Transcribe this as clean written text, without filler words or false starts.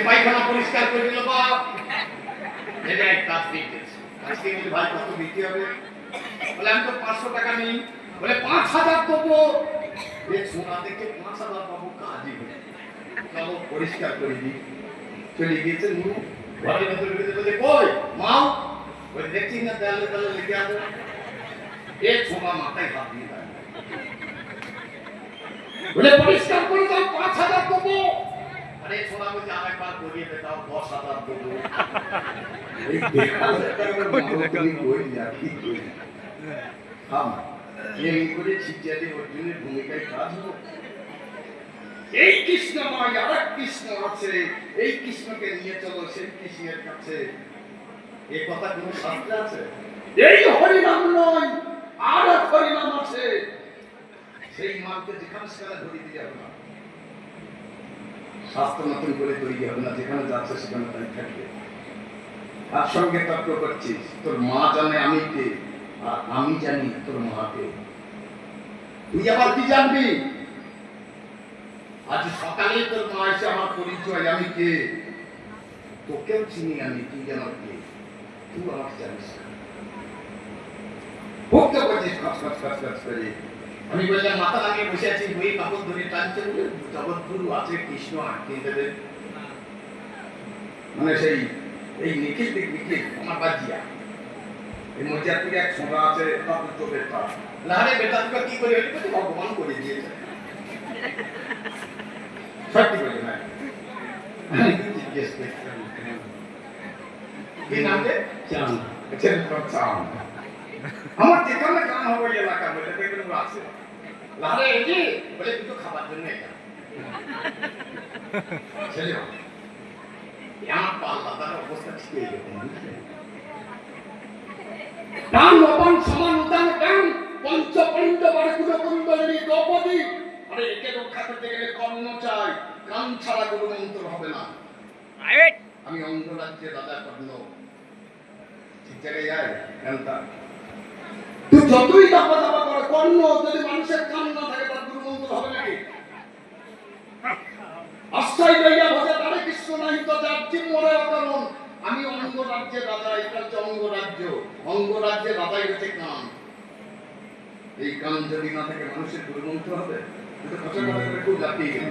পায়খানা পরিষ্কার করে দিল বাপ, এটা এক কাজ দিতেছে। আজকে বলি ভাই কত দিতে হবে? বলে আমি তো 500 টাকা নেই। বলে 5000 দেবো। এ সোনা থেকে 5000 পাবো, কাজই হয়ে চলো পরিষ্কার করে দিই। চলে গিয়েছে নুরু ঘরের ভেতরে ঢুকে বলে কই মাও? বলে দেখছি না দেয়ালে দেয়ালে লিখে আছে। এ সোনা মাথায় হাত দিয়ে দাঁড়িয়ে বলে পরিষ্কার করে দাও, 5000 দেবো। আরে সোনা বলছে আরেকবার করিয়ে দাও, 10,000 দেবো। এই দেখালে তুমি কই যাবি? হাম এই করে ছিটিয়াতে অর্জুনের ভূমিকায় কাজ হলো। এই কৃষ্ণ নয়, আরেক কৃষ্ণ আছে, এই কৃষ্ণকে নিয়ে চলো সেই কৃষ্ণের কাছে। এই কথা কোন শাস্ত্রে আছে? এই হরিনাম নয়, আর এক হরিনাম আছে, সেই মানকে যেখানে সেখানে ধরে দিয়ে যাবে না, শাস্ত্র নতুন করে তৈরি হবে না, যেখানে যাচ্ছে সেখানে তাই থাকবে। তার সঙ্গে তর্ক করছিস, তোর মা জানে আমি কে, আর আমি জানি তোর মাকে, তুই আবার কি জানবি? আজ সকালে তোর মা এসে আমার পরিচয়, আমি কে তোকেও চিনি আমি, তুই আমার কে, তুই আমাকে জানিস না। ভক্ত করছিস খচ খচ খচ খচ করে। আমি বললাম মাথা লাগিয়ে বসে আছি, বই কাপড় ধরে টানছে, জগৎগুরু আছে কৃষ্ণ আটকে দেবে, মানে সেই এই নিখিল দিক নিখিল আমার বাজিয়া এই মজিয়াপুরে এক সোনা আছে, তারপর চোখের তার লাহারে বেটা তুই কি করে ভগবান করে দিয়েছে, সত্যি বলে না? জিজ্ঞেস করছিলাম কি নাম রে? চাঁদ। চাঁদ আমার যেখানে কান হবে এলাকা বলে দেখবেন আছে লাহারে এই যে বলে দুটো খাবার জন্য এটা ছেলে আমার পাল্লা তার অবস্থা ঠিক হয়ে গেছে। টান লবণ সমান উদান টান পঞ্চপণ্ড বারে কুলকুণ্ডলী দ্রৌপদী। আরে একে রক্ষা করতে গেলে কর্ণ চাই, কান ছাড়া গুরু মন্ত্র হবে না। আমি অঙ্গরাজ্যে রাজা কর্ণ, ঠিক জায়গায় যায় কানটা তুই যতই দাবা দাবা করে কর্ণ, যদি মানুষের কান না থাকে তার গুরু মন্ত্র হবে নাকি? আশ্রয় লইয়া ভজে তারে কৃষ্ণ নাহি তো যার চিন্মরে অকারণ। আমি অঙ্গরাজ্যের রাজা, এটা হচ্ছে অঙ্গরাজ্য, অঙ্গরাজ্যের রাজাই হচ্ছে কান। এই কান যদি না থাকে মানুষের গুরু মন্ত্র হবে? কিন্তু কথা কথা করে খুব লাফিয়ে গেল।